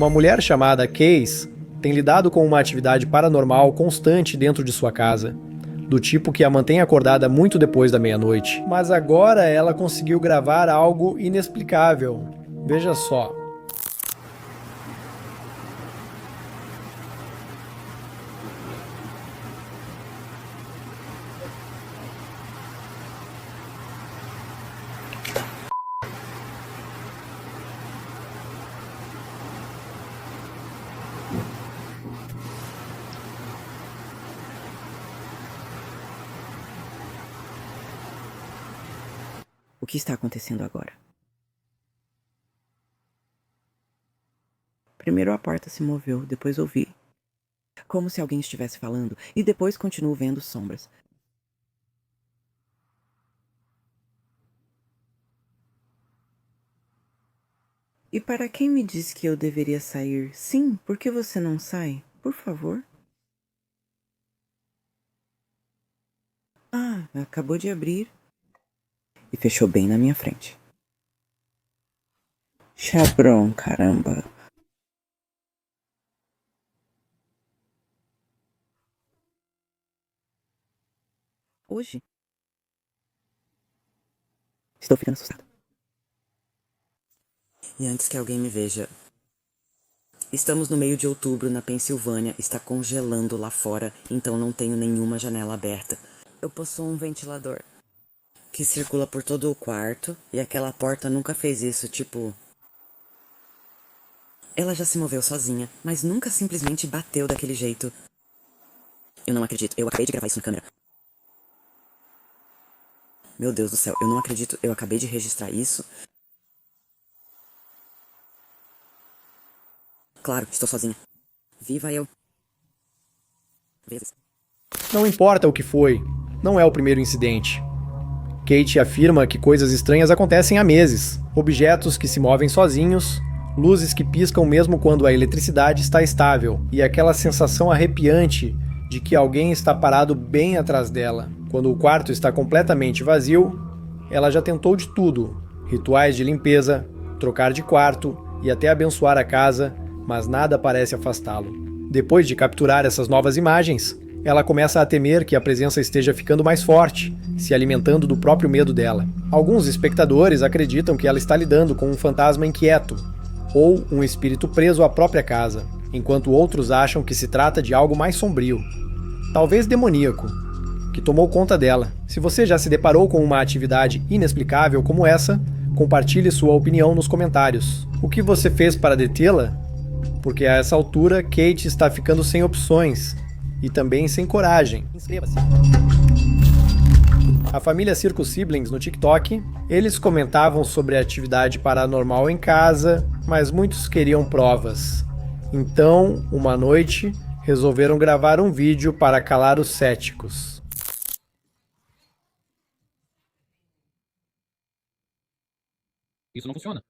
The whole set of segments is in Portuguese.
Uma mulher chamada Case tem lidado com uma atividade paranormal constante dentro de sua casa, do tipo que a mantém acordada muito depois da meia-noite. Mas agora ela conseguiu gravar algo inexplicável. Veja só. O que está acontecendo agora? Primeiro a porta se moveu, depois ouvi, como se alguém estivesse falando, e depois continuo vendo sombras. E para quem me diz que eu deveria sair? Sim, por que você não sai? Por favor. Ah, acabou de abrir. E fechou bem na minha frente. Chabrão, caramba. Hoje? Estou ficando assustado. E antes que alguém me veja, estamos no meio de outubro na Pensilvânia, está congelando lá fora, então não tenho nenhuma janela aberta. Eu possuo um ventilador que circula por todo o quarto e aquela porta nunca fez isso, tipo... Ela já se moveu sozinha, mas nunca simplesmente bateu daquele jeito. Eu não acredito, eu acabei de gravar isso na câmera. Meu Deus do céu, eu não acredito, eu acabei de registrar isso. Claro, estou sozinha. Viva eu. Vezes. Não importa o que foi, não é o primeiro incidente. Kate afirma que coisas estranhas acontecem há meses. Objetos que se movem sozinhos, luzes que piscam mesmo quando a eletricidade está estável, e aquela sensação arrepiante de que alguém está parado bem atrás dela. Quando o quarto está completamente vazio, ela já tentou de tudo: rituais de limpeza, trocar de quarto e até abençoar a casa, mas nada parece afastá-lo. Depois de capturar essas novas imagens, ela começa a temer que a presença esteja ficando mais forte, se alimentando do próprio medo dela. Alguns espectadores acreditam que ela está lidando com um fantasma inquieto, ou um espírito preso à própria casa, enquanto outros acham que se trata de algo mais sombrio, talvez demoníaco, que tomou conta dela. Se você já se deparou com uma atividade inexplicável como essa, compartilhe sua opinião nos comentários. O que você fez para detê-la? Porque a essa altura, Kate está ficando sem opções e também sem coragem. Inscreva-se. A família Circus Siblings no TikTok, eles comentavam sobre a atividade paranormal em casa, mas muitos queriam provas. Então, uma noite, resolveram gravar um vídeo para calar os céticos. Isso não funciona.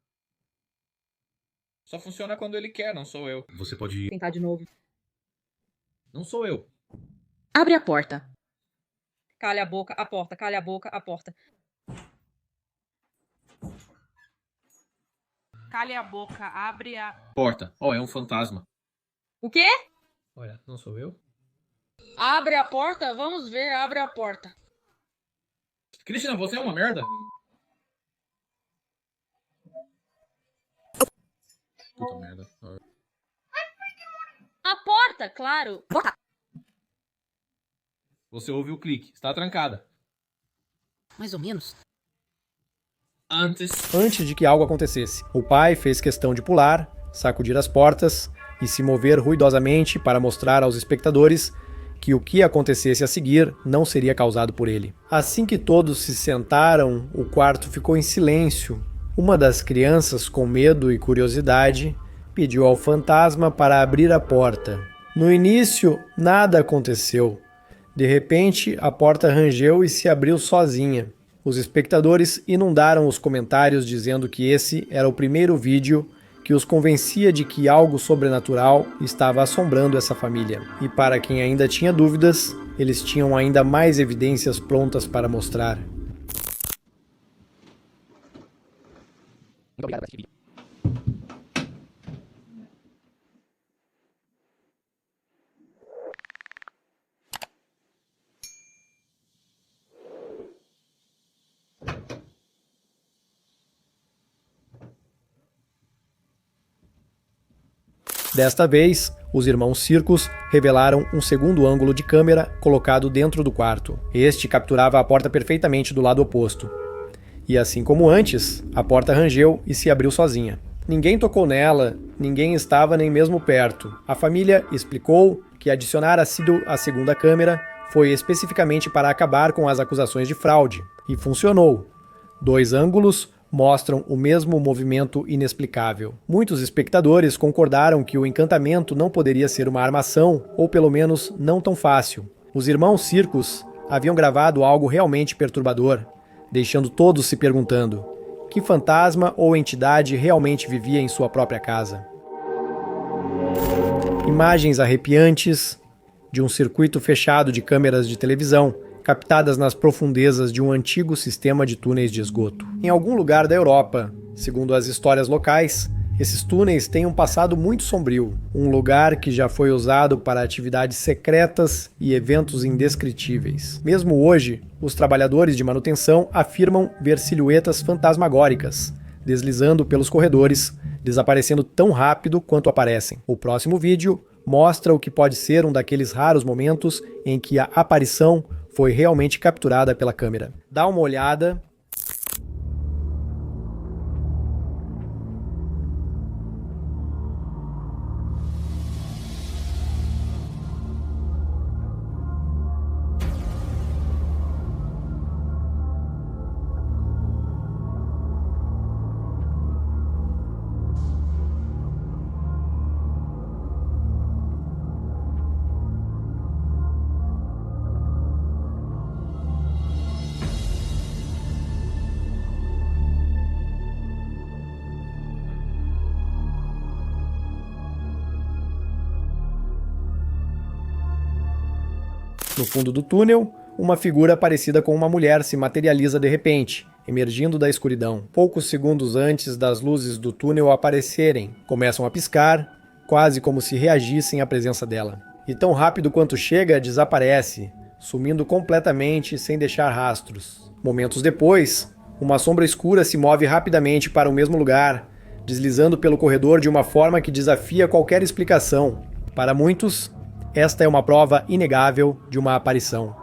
Só funciona quando ele quer, não sou eu. Você pode Tentar de novo. Não sou eu. Abre a porta. Calha a boca, a porta. Calha a boca, a porta. Calha a boca, abre a... Porta. Oh, é um fantasma. O quê? Olha, não sou eu? Abre a porta? Vamos ver, abre a porta. Cristina, você é uma merda. Puta merda. A porta, claro. Porta. Você ouve o clique. Está trancada. Mais ou menos. Antes de que algo acontecesse, o pai fez questão de pular, sacudir as portas e se mover ruidosamente para mostrar aos espectadores que o que acontecesse a seguir não seria causado por ele. Assim que todos se sentaram, o quarto ficou em silêncio. Uma das crianças, com medo e curiosidade, pediu ao fantasma para abrir a porta. No início, nada aconteceu. De repente, a porta rangeu e se abriu sozinha. Os espectadores inundaram os comentários dizendo que esse era o primeiro vídeo que os convencia de que algo sobrenatural estava assombrando essa família. E para quem ainda tinha dúvidas, eles tinham ainda mais evidências prontas para mostrar. Muito obrigado por assistir o vídeo. Desta vez, os irmãos Circus revelaram um segundo ângulo de câmera colocado dentro do quarto. Este capturava a porta perfeitamente do lado oposto. E assim como antes, a porta rangeu e se abriu sozinha. Ninguém tocou nela, ninguém estava nem mesmo perto. A família explicou que adicionar a segunda câmera foi especificamente para acabar com as acusações de fraude. E funcionou. 2 ângulos mostram o mesmo movimento inexplicável. Muitos espectadores concordaram que o encantamento não poderia ser uma armação, ou pelo menos não tão fácil. Os irmãos Circus haviam gravado algo realmente perturbador, deixando todos se perguntando: que fantasma ou entidade realmente vivia em sua própria casa? Imagens arrepiantes de um circuito fechado de câmeras de televisão, captadas nas profundezas de um antigo sistema de túneis de esgoto. Em algum lugar da Europa, segundo as histórias locais, esses túneis têm um passado muito sombrio, um lugar que já foi usado para atividades secretas e eventos indescritíveis. Mesmo hoje, os trabalhadores de manutenção afirmam ver silhuetas fantasmagóricas, deslizando pelos corredores, desaparecendo tão rápido quanto aparecem. O próximo vídeo mostra o que pode ser um daqueles raros momentos em que a aparição foi realmente capturada pela câmera. Dá uma olhada. No fundo do túnel, uma figura parecida com uma mulher se materializa de repente, emergindo da escuridão. Poucos segundos antes das luzes do túnel aparecerem, começam a piscar, quase como se reagissem à presença dela. E tão rápido quanto chega, desaparece, sumindo completamente sem deixar rastros. Momentos depois, uma sombra escura se move rapidamente para o mesmo lugar, deslizando pelo corredor de uma forma que desafia qualquer explicação. Para muitos, esta é uma prova inegável de uma aparição.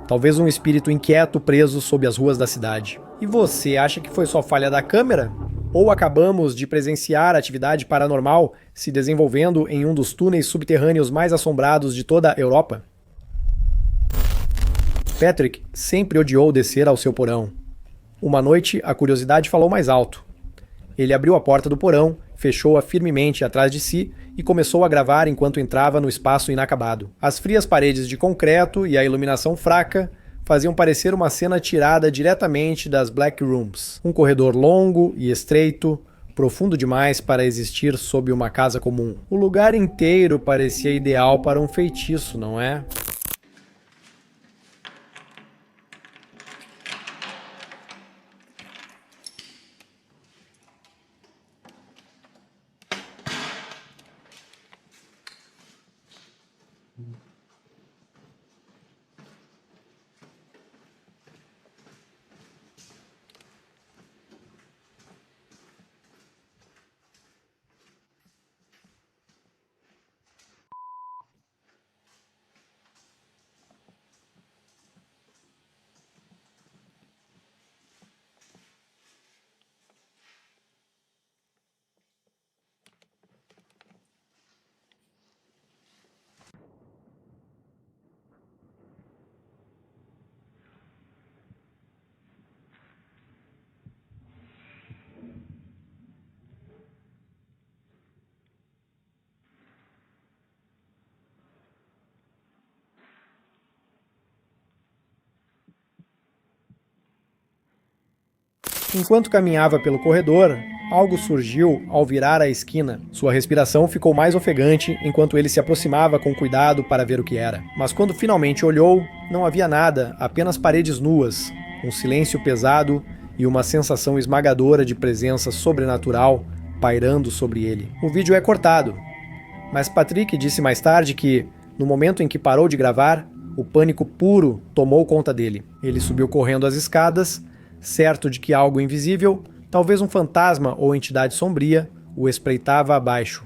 Talvez um espírito inquieto preso sob as ruas da cidade. E você acha que foi só falha da câmera? Ou acabamos de presenciar atividade paranormal se desenvolvendo em um dos túneis subterrâneos mais assombrados de toda a Europa? Patrick sempre odiou descer ao seu porão. Uma noite, a curiosidade falou mais alto. Ele abriu a porta do porão, fechou-a firmemente atrás de si e começou a gravar enquanto entrava no espaço inacabado. As frias paredes de concreto e a iluminação fraca faziam parecer uma cena tirada diretamente das Black Rooms. Um corredor longo e estreito, profundo demais para existir sob uma casa comum. O lugar inteiro parecia ideal para um feitiço, não é? Enquanto caminhava pelo corredor, algo surgiu ao virar a esquina. Sua respiração ficou mais ofegante enquanto ele se aproximava com cuidado para ver o que era. Mas quando finalmente olhou, não havia nada, apenas paredes nuas, um silêncio pesado e uma sensação esmagadora de presença sobrenatural pairando sobre ele. O vídeo é cortado, mas Patrick disse mais tarde que, no momento em que parou de gravar, o pânico puro tomou conta dele. Ele subiu correndo as escadas, certo de que algo invisível, talvez um fantasma ou entidade sombria, o espreitava abaixo.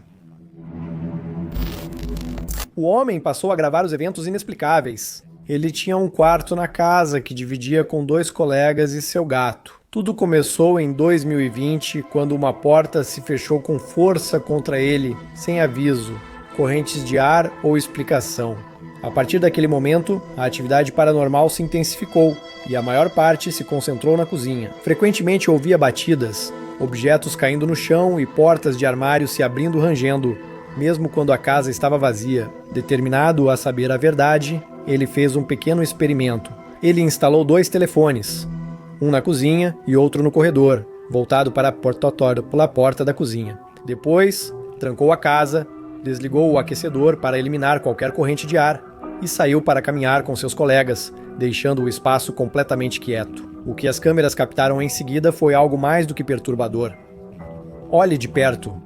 O homem passou a gravar os eventos inexplicáveis. Ele tinha um quarto na casa que dividia com 2 colegas e seu gato. Tudo começou em 2020, quando uma porta se fechou com força contra ele, sem aviso, correntes de ar ou explicação. A partir daquele momento, a atividade paranormal se intensificou e a maior parte se concentrou na cozinha. Frequentemente ouvia batidas, objetos caindo no chão e portas de armário se abrindo rangendo, mesmo quando a casa estava vazia. Determinado a saber a verdade, ele fez um pequeno experimento. Ele instalou 2 telefones, um na cozinha e outro no corredor, voltado para a porta da cozinha. Depois, trancou a casa, desligou o aquecedor para eliminar qualquer corrente de ar e saiu para caminhar com seus colegas, deixando o espaço completamente quieto. O que as câmeras captaram em seguida foi algo mais do que perturbador. Olhe de perto.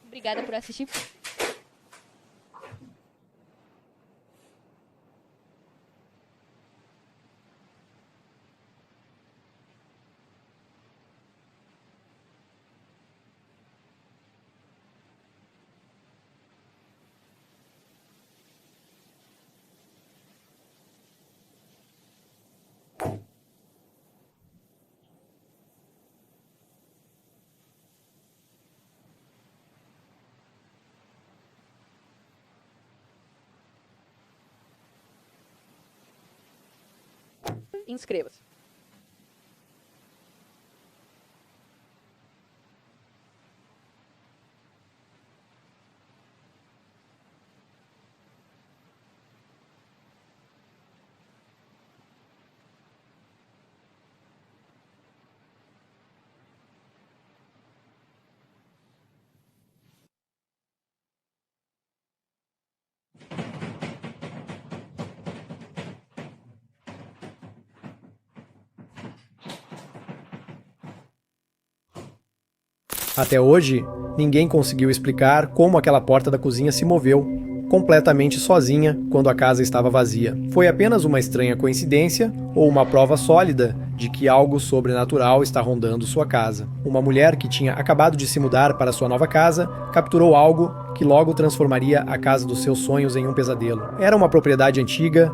Obrigada por assistir. Inscreva-se. Até hoje, ninguém conseguiu explicar como aquela porta da cozinha se moveu, completamente sozinha, quando a casa estava vazia. Foi apenas uma estranha coincidência ou uma prova sólida de que algo sobrenatural está rondando sua casa. Uma mulher que tinha acabado de se mudar para sua nova casa capturou algo que logo transformaria a casa dos seus sonhos em um pesadelo. Era uma propriedade antiga,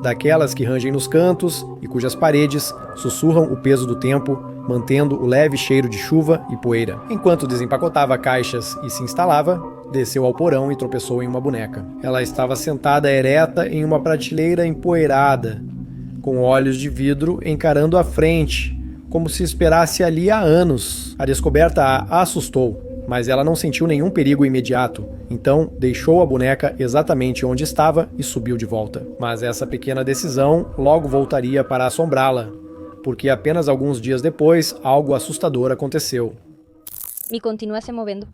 daquelas que rangem nos cantos e cujas paredes sussurram o peso do tempo, mantendo o leve cheiro de chuva e poeira. Enquanto desempacotava caixas e se instalava, desceu ao porão e tropeçou em uma boneca. Ela estava sentada ereta em uma prateleira empoeirada, com olhos de vidro encarando a frente, como se esperasse ali há anos. A descoberta a assustou, mas ela não sentiu nenhum perigo imediato, então deixou a boneca exatamente onde estava e subiu de volta. Mas essa pequena decisão logo voltaria para assombrá-la, porque apenas alguns dias depois, algo assustador aconteceu. E continua se movendo.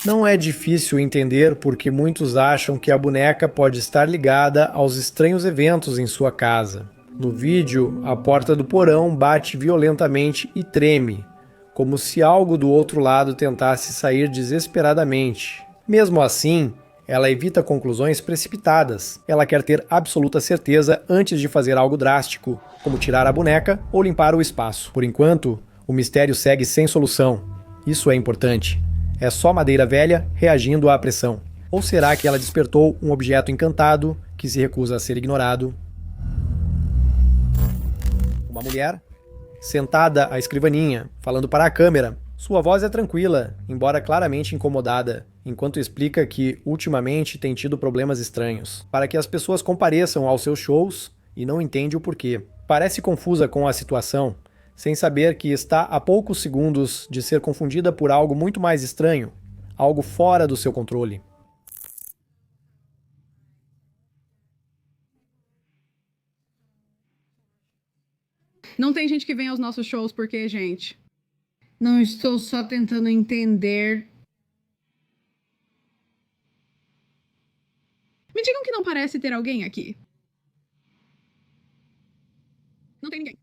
Não é difícil entender porque muitos acham que a boneca pode estar ligada aos estranhos eventos em sua casa. No vídeo, a porta do porão bate violentamente e treme, como se algo do outro lado tentasse sair desesperadamente. Mesmo assim, ela evita conclusões precipitadas. Ela quer ter absoluta certeza antes de fazer algo drástico, como tirar a boneca ou limpar o espaço. Por enquanto, o mistério segue sem solução. Isso é importante. É só madeira velha reagindo à pressão. Ou será que ela despertou um objeto encantado que se recusa a ser ignorado? Uma mulher, sentada à escrivaninha, falando para a câmera. Sua voz é tranquila, embora claramente incomodada. enquanto explica que ultimamente tem tido problemas estranhos, para que as pessoas compareçam aos seus shows e não entende o porquê. Parece confusa com a situação, sem saber que está a poucos segundos de ser confundida por algo muito mais estranho, algo fora do seu controle. Não tem gente que vem aos nossos shows porque, gente... Não estou só tentando entender. Me digam que não parece ter alguém aqui. Não tem ninguém.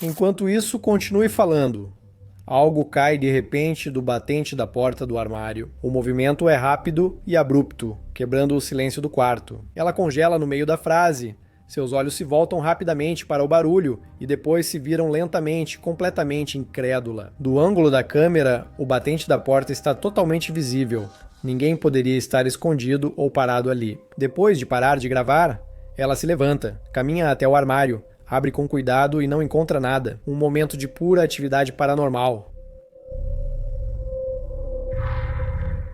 Enquanto isso, continue falando. Algo cai de repente do batente da porta do armário. O movimento é rápido e abrupto, quebrando o silêncio do quarto. Ela congela no meio da frase. Seus olhos se voltam rapidamente para o barulho e depois se viram lentamente, completamente incrédula. Do ângulo da câmera, o batente da porta está totalmente visível. Ninguém poderia estar escondido ou parado ali. Depois de parar de gravar, ela se levanta, caminha até o armário, abre com cuidado e não encontra nada. Um momento de pura atividade paranormal.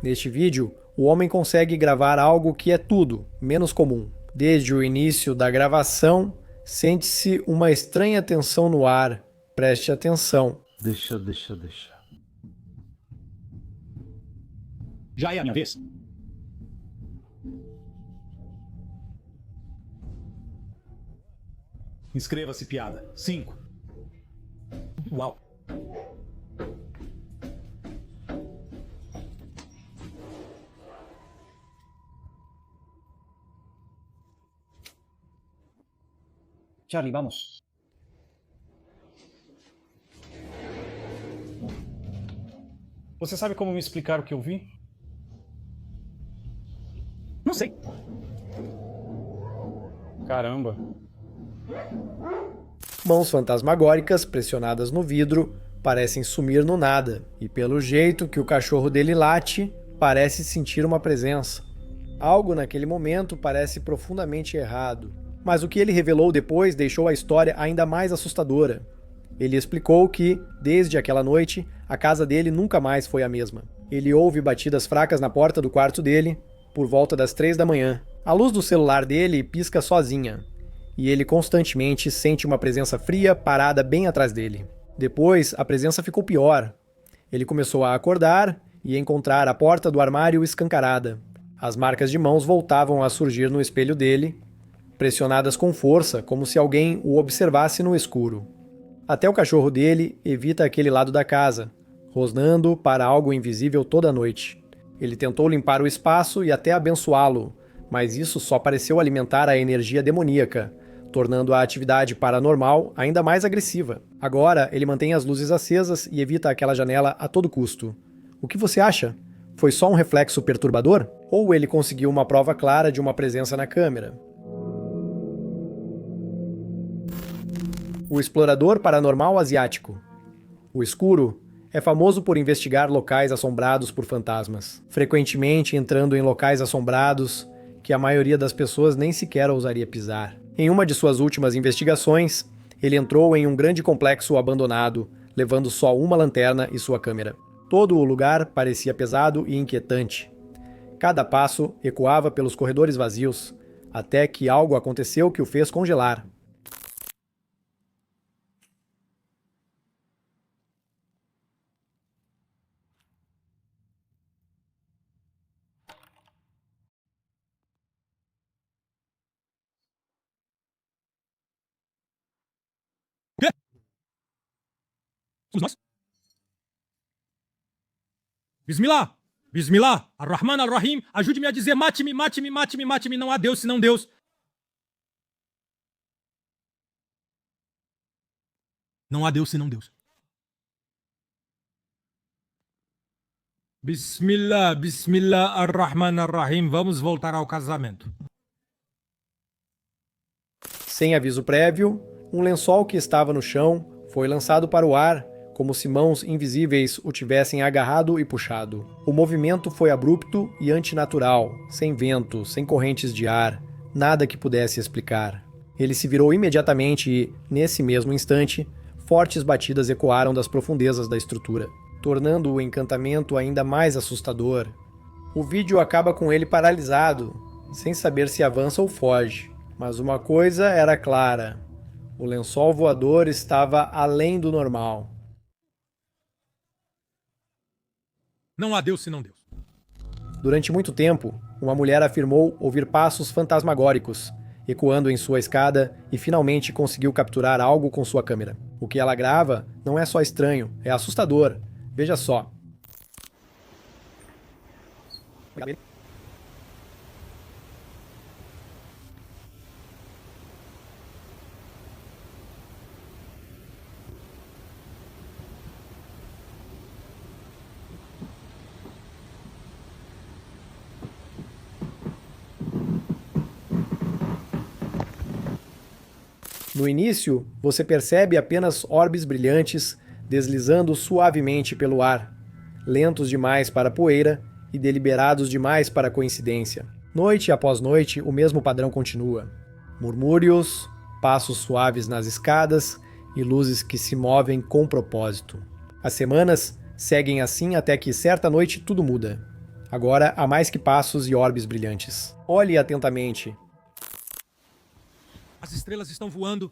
Neste vídeo, o homem consegue gravar algo que é tudo, menos comum. Desde o início da gravação, sente-se uma estranha tensão no ar. Preste atenção. Deixa. Já é a minha vez. Inscreva-se, piada. 5. Uau. Charlie, vamos. Você sabe como me explicar o que eu vi? Não sei. Caramba. Mãos fantasmagóricas pressionadas no vidro parecem sumir no nada, e pelo jeito que o cachorro dele late, parece sentir uma presença. Algo naquele momento parece profundamente errado, mas o que ele revelou depois deixou a história ainda mais assustadora. Ele explicou que, desde aquela noite, a casa dele nunca mais foi a mesma. Ele ouve batidas fracas na porta do quarto dele, por volta das 3 da manhã. A luz do celular dele pisca sozinha, e ele constantemente sente uma presença fria parada bem atrás dele. Depois, a presença ficou pior. Ele começou a acordar e encontrar a porta do armário escancarada. As marcas de mãos voltavam a surgir no espelho dele, pressionadas com força, como se alguém o observasse no escuro. Até o cachorro dele evita aquele lado da casa, rosnando para algo invisível toda a noite. Ele tentou limpar o espaço e até abençoá-lo, mas isso só pareceu alimentar a energia demoníaca, tornando a atividade paranormal ainda mais agressiva. Agora, ele mantém as luzes acesas e evita aquela janela a todo custo. O que você acha? Foi só um reflexo perturbador? Ou ele conseguiu uma prova clara de uma presença na câmera? O explorador paranormal asiático. O escuro é famoso por investigar locais assombrados por fantasmas, frequentemente entrando em locais assombrados que a maioria das pessoas nem sequer ousaria pisar. Em uma de suas últimas investigações, ele entrou em um grande complexo abandonado, levando só uma lanterna e sua câmera. Todo o lugar parecia pesado e inquietante. Cada passo ecoava pelos corredores vazios, até que algo aconteceu que o fez congelar. Somos nós? Bismillah! Bismillah! Ar-Rahman Ar-Rahim! Ajude-me a dizer mate-me, mate-me, mate-me, mate-me! Não há Deus senão Deus! Não há Deus senão Deus. Bismillah, Bismillah Ar-Rahman Ar-Rahim. Vamos voltar ao casamento. Sem aviso prévio, um lençol que estava no chão foi lançado para o ar, como se mãos invisíveis o tivessem agarrado e puxado. O movimento foi abrupto e antinatural, sem vento, sem correntes de ar, nada que pudesse explicar. Ele se virou imediatamente e, nesse mesmo instante, fortes batidas ecoaram das profundezas da estrutura. tornando o encantamento ainda mais assustador. O vídeo acaba com ele paralisado, sem saber se avança ou foge. Mas uma coisa era clara: o lençol voador estava além do normal. Não há Deus senão Deus. Durante muito tempo, uma mulher afirmou ouvir passos fantasmagóricos, ecoando em sua escada, e finalmente conseguiu capturar algo com sua câmera. O que ela grava não é só estranho, é assustador. Veja só. No início, você percebe apenas orbes brilhantes deslizando suavemente pelo ar, lentos demais para poeira e deliberados demais para coincidência. Noite após noite, o mesmo padrão continua. Murmúrios, passos suaves nas escadas e luzes que se movem com propósito. As semanas seguem assim até que certa noite tudo muda. Agora há mais que passos e orbes brilhantes. Olhe atentamente. As estrelas estão voando.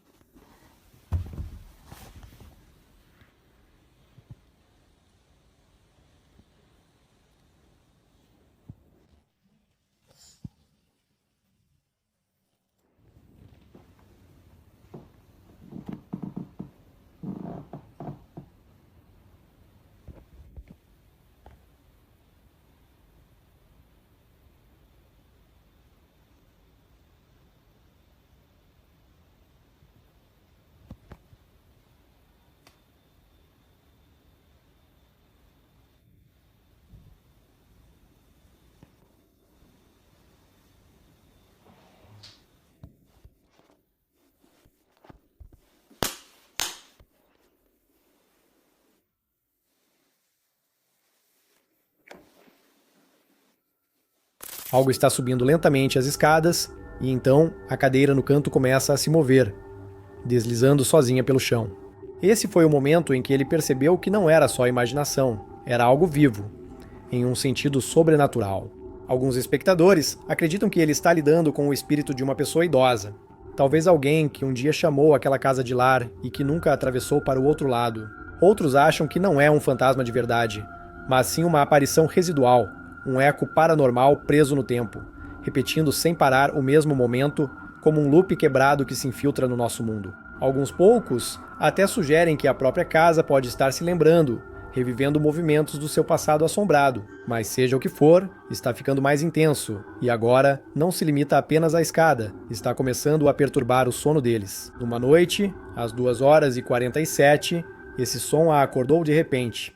Algo está subindo lentamente as escadas, e então a cadeira no canto começa a se mover, deslizando sozinha pelo chão. Esse foi o momento em que ele percebeu que não era só imaginação, era algo vivo, em um sentido sobrenatural. Alguns espectadores acreditam que ele está lidando com o espírito de uma pessoa idosa, talvez alguém que um dia chamou aquela casa de lar e que nunca atravessou para o outro lado. Outros acham que não é um fantasma de verdade, mas sim uma aparição residual, um eco paranormal preso no tempo, repetindo sem parar o mesmo momento, como um loop quebrado que se infiltra no nosso mundo. Alguns poucos até sugerem que a própria casa pode estar se lembrando, revivendo movimentos do seu passado assombrado, mas seja o que for, está ficando mais intenso, e agora não se limita apenas à escada, está começando a perturbar o sono deles. Numa noite, às 2h47, esse som a acordou de repente.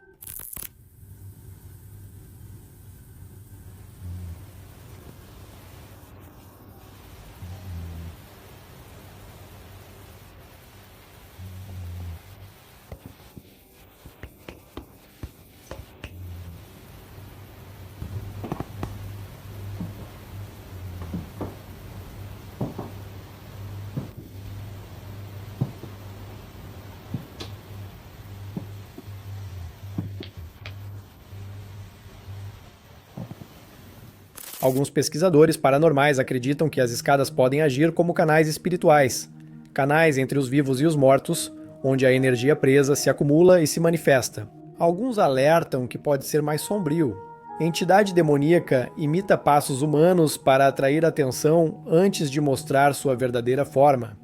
Alguns pesquisadores paranormais acreditam que as escadas podem agir como canais espirituais, canais entre os vivos e os mortos, onde a energia presa se acumula e se manifesta. Alguns alertam que pode ser mais sombrio. Entidade demoníaca imita passos humanos para atrair atenção antes de mostrar sua verdadeira forma.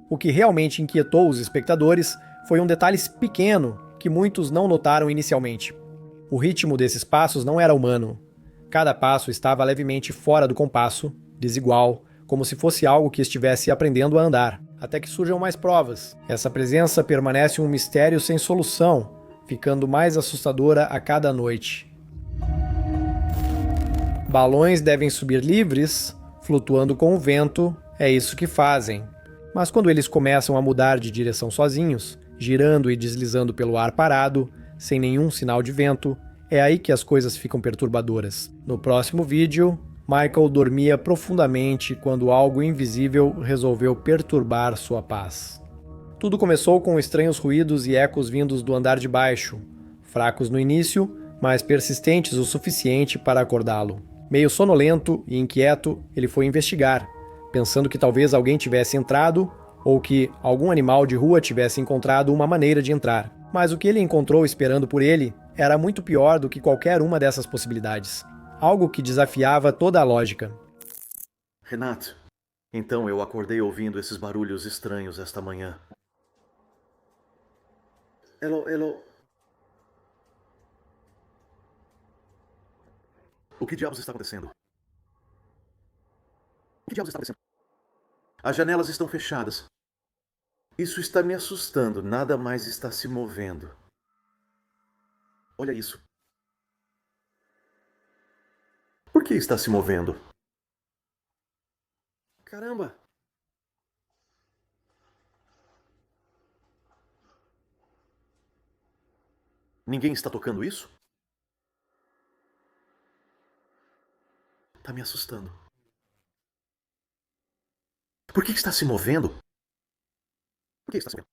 O que realmente inquietou os espectadores foi um detalhe pequeno que muitos não notaram inicialmente. O ritmo desses passos não era humano. Cada passo estava levemente fora do compasso, desigual, como se fosse algo que estivesse aprendendo a andar, até que surjam mais provas. Essa presença permanece um mistério sem solução, ficando mais assustadora a cada noite. Balões devem subir livres, flutuando com o vento, é isso que fazem. Mas quando eles começam a mudar de direção sozinhos, girando e deslizando pelo ar parado, sem nenhum sinal de vento, é aí que as coisas ficam perturbadoras. No próximo vídeo, Michael dormia profundamente quando algo invisível resolveu perturbar sua paz. Tudo começou com estranhos ruídos e ecos vindos do andar de baixo, fracos no início, mas persistentes o suficiente para acordá-lo. Meio sonolento e inquieto, ele foi investigar, pensando que talvez alguém tivesse entrado ou que algum animal de rua tivesse encontrado uma maneira de entrar. Mas o que ele encontrou esperando por ele era muito pior do que qualquer uma dessas possibilidades. Algo que desafiava toda a lógica. Renato, então eu acordei ouvindo esses barulhos estranhos esta manhã. Elo... O que diabos está acontecendo? O que diabos está acontecendo? As janelas estão fechadas. Isso está me assustando. Nada mais está se movendo. Olha isso. Por que está se movendo? Caramba! Ninguém está tocando isso? Tá me assustando. Por que está se movendo? Por que está se movendo?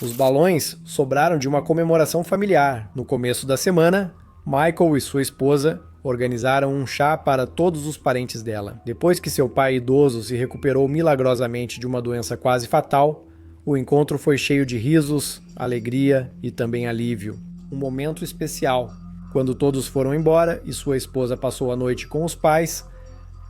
Os balões sobraram de uma comemoração familiar. No começo da semana, Michael e sua esposa organizaram um chá para todos os parentes dela. Depois que seu pai idoso se recuperou milagrosamente de uma doença quase fatal, o encontro foi cheio de risos, alegria e também alívio. Um momento especial. Quando todos foram embora e sua esposa passou a noite com os pais,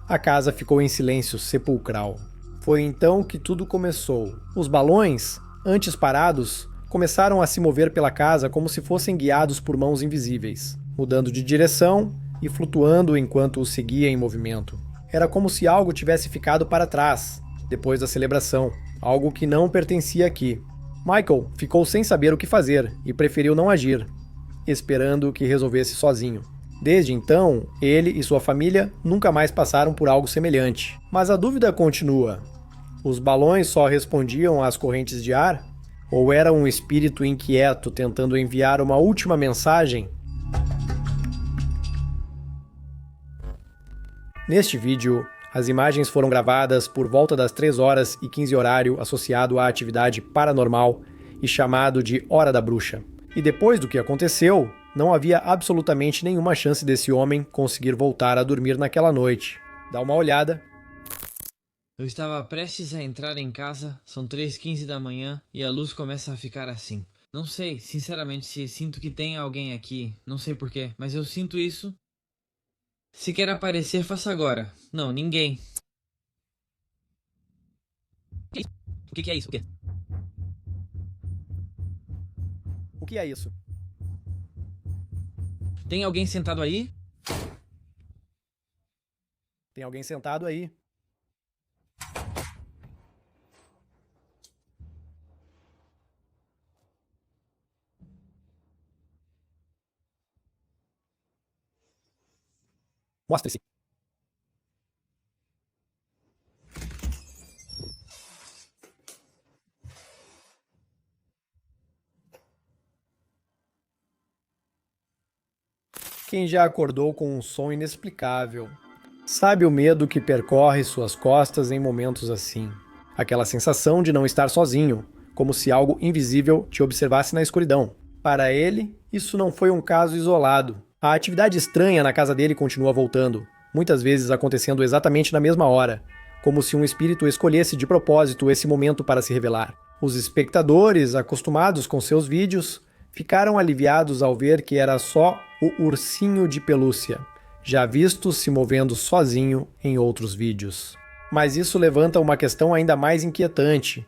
a casa ficou em silêncio sepulcral. Foi então que tudo começou. Os balões, antes parados, começaram a se mover pela casa como se fossem guiados por mãos invisíveis, mudando de direção e flutuando enquanto os seguia em movimento. Era como se algo tivesse ficado para trás, depois da celebração, algo que não pertencia aqui. Michael ficou sem saber o que fazer e preferiu não agir, esperando que resolvesse sozinho. Desde então, ele e sua família nunca mais passaram por algo semelhante. Mas a dúvida continua. Os balões só respondiam às correntes de ar? Ou era um espírito inquieto tentando enviar uma última mensagem? Neste vídeo, as imagens foram gravadas por volta das 3 horas e 15 horário associado à atividade paranormal e chamado de Hora da Bruxa. E depois do que aconteceu, não havia absolutamente nenhuma chance desse homem conseguir voltar a dormir naquela noite. Dá uma olhada. Eu estava prestes a entrar em casa, são 3h15 da manhã e a luz começa a ficar assim. Não sei, sinceramente, se sinto que tem alguém aqui, não sei porquê, mas eu sinto isso. Se quer aparecer, faça agora. Não, ninguém. O que é isso? O quê? O que é isso? Tem alguém sentado aí? Tem alguém sentado aí. Mostre-se. Quem já acordou com um som inexplicável, sabe o medo que percorre suas costas em momentos assim. Aquela sensação de não estar sozinho, como se algo invisível te observasse na escuridão. Para ele, isso não foi um caso isolado. A atividade estranha na casa dele continua voltando, muitas vezes acontecendo exatamente na mesma hora, como se um espírito escolhesse de propósito esse momento para se revelar. Os espectadores, acostumados com seus vídeos, ficaram aliviados ao ver que era só o ursinho de pelúcia, já visto se movendo sozinho em outros vídeos. Mas isso levanta uma questão ainda mais inquietante.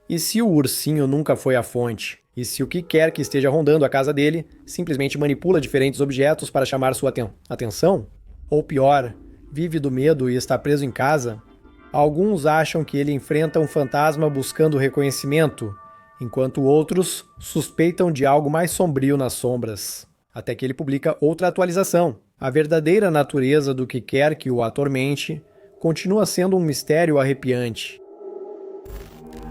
E se o ursinho nunca foi a fonte? E se o que quer que esteja rondando a casa dele simplesmente manipula diferentes objetos para chamar sua atenção? Ou pior, vive do medo e está preso em casa? Alguns acham que ele enfrenta um fantasma buscando reconhecimento, enquanto outros suspeitam de algo mais sombrio nas sombras. Até que ele publica outra atualização. A verdadeira natureza do que quer que o atormente continua sendo um mistério arrepiante.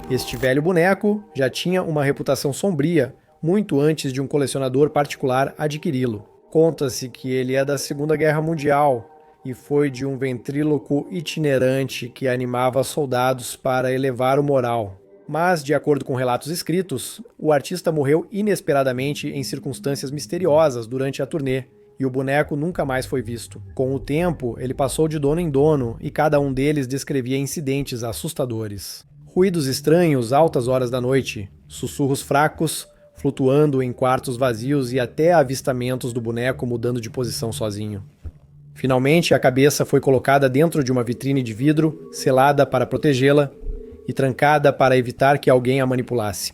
Este velho boneco já tinha uma reputação sombria muito antes de um colecionador particular adquiri-lo. Conta-se que ele é da Segunda Guerra Mundial e foi de um ventríloco itinerante que animava soldados para elevar o moral. Mas, de acordo com relatos escritos, o artista morreu inesperadamente em circunstâncias misteriosas durante a turnê, e o boneco nunca mais foi visto. Com o tempo, ele passou de dono em dono e cada um deles descrevia incidentes assustadores. Ruídos estranhos altas horas da noite, sussurros fracos, flutuando em quartos vazios e até avistamentos do boneco mudando de posição sozinho. Finalmente, a cabeça foi colocada dentro de uma vitrine de vidro, selada para protegê-la e trancada para evitar que alguém a manipulasse.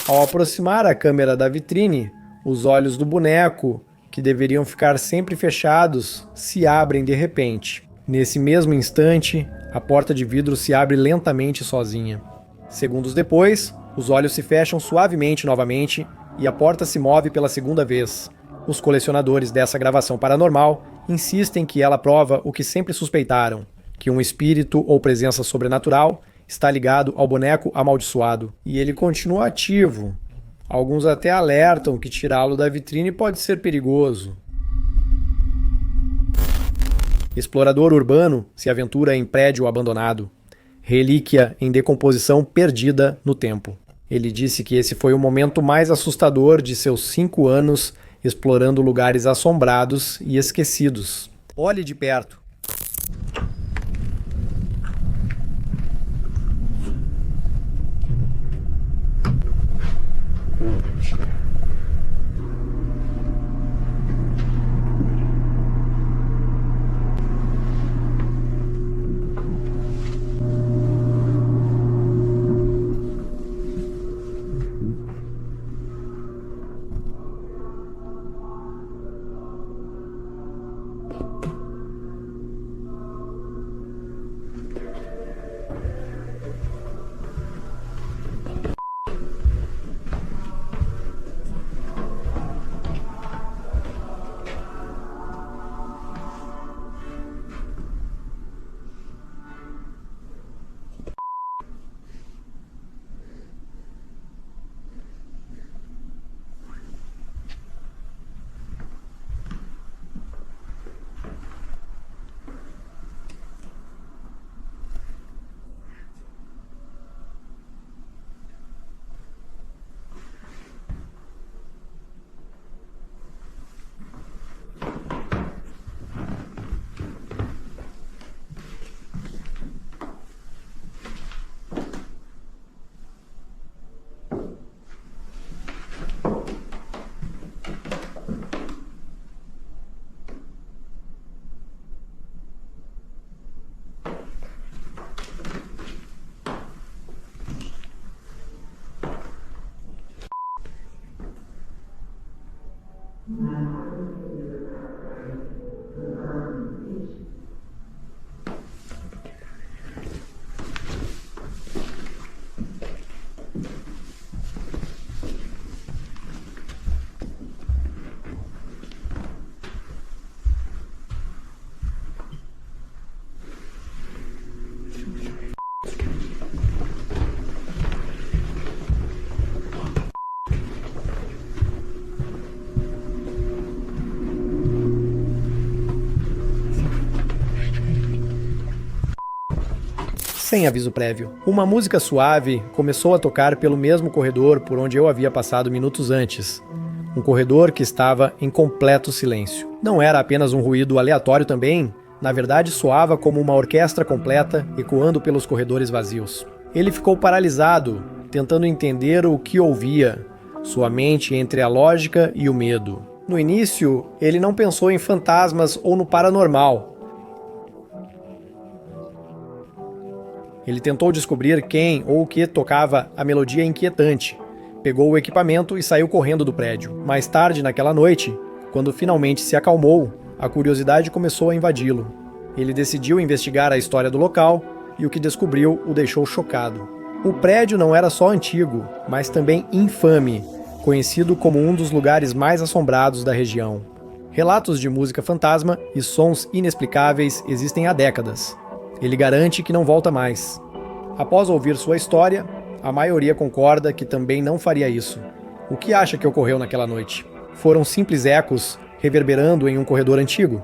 Ao aproximar a câmera da vitrine, os olhos do boneco, que deveriam ficar sempre fechados, se abrem de repente. Nesse mesmo instante, a porta de vidro se abre lentamente sozinha. Segundos depois, os olhos se fecham suavemente novamente e a porta se move pela segunda vez. Os colecionadores dessa gravação paranormal insistem que ela prova o que sempre suspeitaram, que um espírito ou presença sobrenatural está ligado ao boneco amaldiçoado. E ele continua ativo. Alguns até alertam que tirá-lo da vitrine pode ser perigoso. Explorador urbano se aventura em prédio abandonado. Relíquia em decomposição perdida no tempo. Ele disse que esse foi o momento mais assustador de seus 5 anos explorando lugares assombrados e esquecidos. Olhe de perto. Sem aviso prévio. Uma música suave começou a tocar pelo mesmo corredor por onde eu havia passado minutos antes. Um corredor que estava em completo silêncio. Não era apenas um ruído aleatório também, na verdade soava como uma orquestra completa ecoando pelos corredores vazios. Ele ficou paralisado, tentando entender o que ouvia, sua mente entre a lógica e o medo. No início, ele não pensou em fantasmas ou no paranormal. Ele tentou descobrir quem ou o que tocava a melodia inquietante. Pegou o equipamento e saiu correndo do prédio. Mais tarde naquela noite, quando finalmente se acalmou, a curiosidade começou a invadi-lo. Ele decidiu investigar a história do local e o que descobriu o deixou chocado. O prédio não era só antigo, mas também infame, conhecido como um dos lugares mais assombrados da região. Relatos de música fantasma e sons inexplicáveis existem há décadas. Ele garante que não volta mais. Após ouvir sua história, a maioria concorda que também não faria isso. O que acha que ocorreu naquela noite? Foram simples ecos reverberando em um corredor antigo?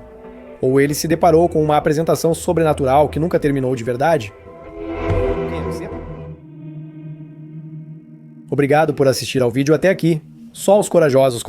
Ou ele se deparou com uma apresentação sobrenatural que nunca terminou de verdade? Obrigado por assistir ao vídeo até aqui. Só os corajosos